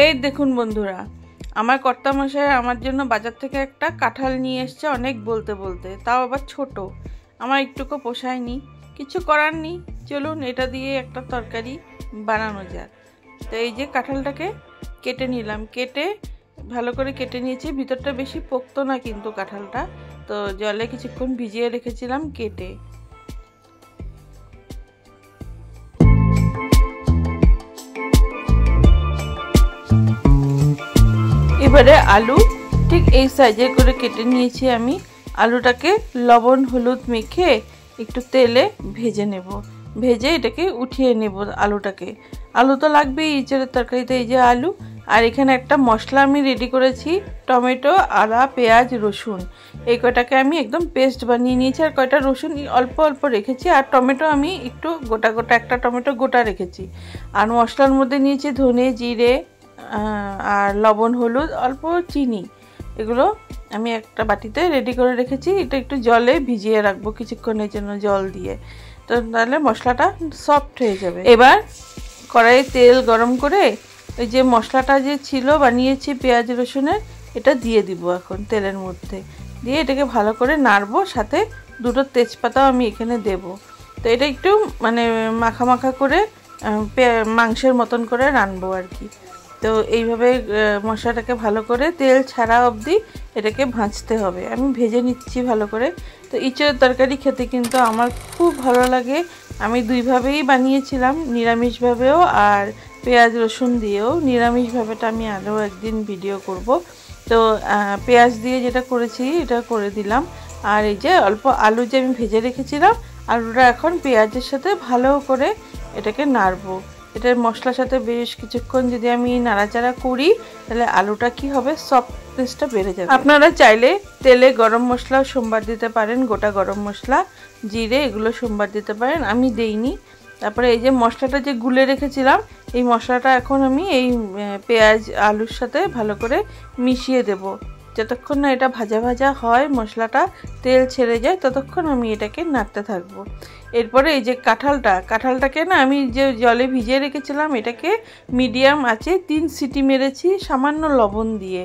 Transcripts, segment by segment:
এই দেখুন বন্ধুরা, আমার কর্তামশাই আমার জন্য বাজার থেকে একটা কাঁঠাল নিয়ে এসছে অনেক বলতে বলতে, তাও আবার ছোট। আমার একটুকু পোষায়নি, কিছু করার নেই, চলুন এটা দিয়ে একটা তরকারি বানানো যাক। তো এই যে কাঁঠালটাকে কেটে নিলাম, কেটে ভালো করে কেটে নিয়েছি। ভিতরটা বেশি পোক্ত না কিন্তু কাঁঠালটা, তো জলে কিছুক্ষণ ভিজিয়ে রেখেছিলাম কেটে। এবারে আলু ঠিক এই সাইজে করে কেটে নিয়েছি আমি। আলুটাকে লবণ হলুদ মেখে একটু তেলে ভেজে নেব, ভেজে এটাকে উঠিয়ে নেব আলুটাকে। আলু তো লাগবেই ইঁচড়ের তরকারিতে। এই যে আলু, আর এখানে একটা মশলা আমি রেডি করেছি, টমেটো আদা পেঁয়াজ রসুন, এই কয়টাকে আমি একদম পেস্ট বানিয়ে নিয়েছি। আর কয়টা রসুন অল্প অল্প রেখেছি, আর টমেটো আমি একটু গোটা গোটা, একটা টমেটো গোটা রেখেছি। আর মশলার মধ্যে নিয়েছি ধনে জিরে আর লবণ হলুদ অল্প চিনি, এগুলো আমি একটা বাটিতে রেডি করে রেখেছি। এটা একটু জলে ভিজিয়ে রাখবো কিছুক্ষণের জন্য জল দিয়ে, তো তাহলে মশলাটা সফট হয়ে যাবে। এবার কড়াইয়ে তেল গরম করে ওই যে মশলাটা যে ছিল বানিয়েছি পেঁয়াজ রসুনের, এটা দিয়ে দিব এখন তেলের মধ্যে। দিয়ে এটাকে ভালো করে নাড়বো, সাথে দুটো তেজপাতাও আমি এখানে দেব। তো এটা একটু মানে মাখা মাখা করে মাংসের মতন করে রানবো আর কি। তো এইভাবে মশলাটাকে ভালো করে তেল ছাড়া অবধি এটাকে ভাজতে হবে। আমি ভেজে নিচ্ছি ভালো করে। তো ইঁচড়ের তরকারি খেতে কিন্তু আমার খুব ভালো লাগে। আমি দুইভাবেই বানিয়েছিলাম, নিরামিষভাবেও আর পেঁয়াজ রসুন দিয়েও। নিরামিষভাবেটা আমি আরও একদিন ভিডিও করব। তো পেঁয়াজ দিয়ে যেটা করেছি এটা করে দিলাম। আর এই যে অল্প আলু যে আমি ভেজে রেখেছিলাম, আলুটা এখন পেঁয়াজের সাথে ভালো করে এটাকে নাড়বো। এটা মশলার সাথে বেশ কিছুক্ষণ যদি আমি নাড়াচাড়া করি, তাহলে আলুটা কি হবে, সফটনেসটা বেড়ে যাবে। আপনারা চাইলে তেলে গরম মশলাও সোমবার দিতে পারেন, গোটা গরম মশলা জিরে এগুলো সোমবার দিতে পারেন, আমি দেইনি। তারপরে এই যে মশলাটা যে গুলে রেখেছিলাম, এই মশলাটা এখন আমি এই পেঁয়াজ আলুর সাথে ভালো করে মিশিয়ে দেব। যতক্ষণ না এটা ভাজা ভাজা হয়, মশলাটা তেল ছেড়ে যায়, ততক্ষণ আমি এটাকে নাড়তে থাকবো। এরপরে এই যে কাঁঠালটাকে না আমি যে জলে ভিজিয়ে রেখেছিলাম, এটাকে মিডিয়াম আঁচে 3 সিটি মেরেছি সামান্য লবণ দিয়ে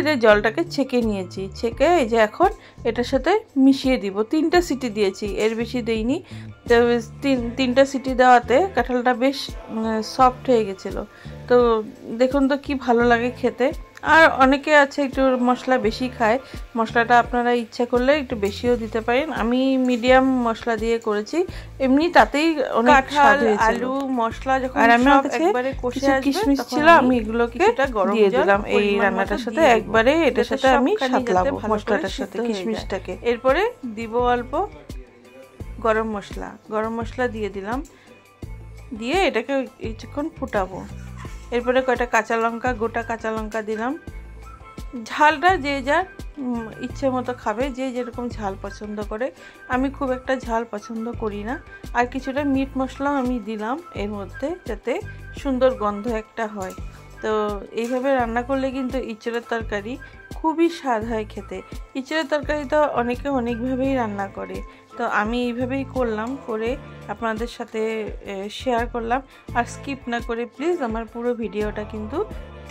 যে জলটাকে ছেঁকে নিয়েছি। ছেঁকে এই যে এখন এটার সাথে মিশিয়ে দিব। 3টে সিটি দিয়েছি, এর বেশি দেইনি। তো 3টে সিটি দেওয়াতে কাঁঠালটা বেশ সফট হয়ে গেছিলো। তো দেখুন তো কি ভালো লাগে খেতে। আর অনেকে আছে একটু মশলা বেশি খায়, মশলাটা আপনারা ইচ্ছা করলে একটু বেশিও দিতে পারেন। আমি মিডিয়াম মশলা দিয়ে করেছি, এমনি তাতেই অনেক স্বাদ হয়েছিল। আলু মশলা যখন আর আমি একবারে কষে আসবে, কিশমিশ ছিল আমি এগুলোকে দিয়ে দিলাম এই রান্নাটার সাথে। একবারে এটার সাথে আমি সাতলাবো মশলাটার সাথে কিশমিশটাকে। এরপরে দিব অল্প গরম মশলা দিয়ে দিলাম, দিয়ে এটাকে কিছুক্ষণ ফুটাবো। এরপরে কয়টা গোটা কাঁচা লঙ্কা দিলাম। ঝালটা যে যার ইচ্ছে মতো খাবে, যে যেরকম ঝাল পছন্দ করে। আমি খুব একটা ঝাল পছন্দ করি না। আর কিছুটা মিট মশলাও আমি দিলাম এর মধ্যে, যাতে সুন্দর গন্ধ একটা হয়। তো এইভাবে রান্না করলে কিন্তু ইঁচড়ের তরকারি খুবই স্বাদ হয় খেতে। ইঁচড়ের তরকারি তো অনেকে অনেকভাবেই রান্না করে, তো আমি এইভাবেই করলাম, করে আপনাদের সাথে শেয়ার করলাম। আর স্কিপ না করে প্লিজ আমার পুরো ভিডিওটা কিন্তু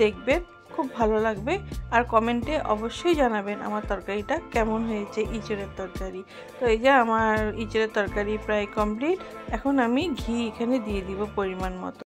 দেখবেন, খুব ভালো লাগবে। আর কমেন্টে অবশ্যই জানাবেন আমার তরকারিটা কেমন হয়েছে, ইঁচড়ের তরকারি। তো এই যে আমার ইঁচড়ের তরকারি প্রায় কমপ্লিট। এখন আমি ঘি এখানে দিয়ে দিব পরিমাণ মতো।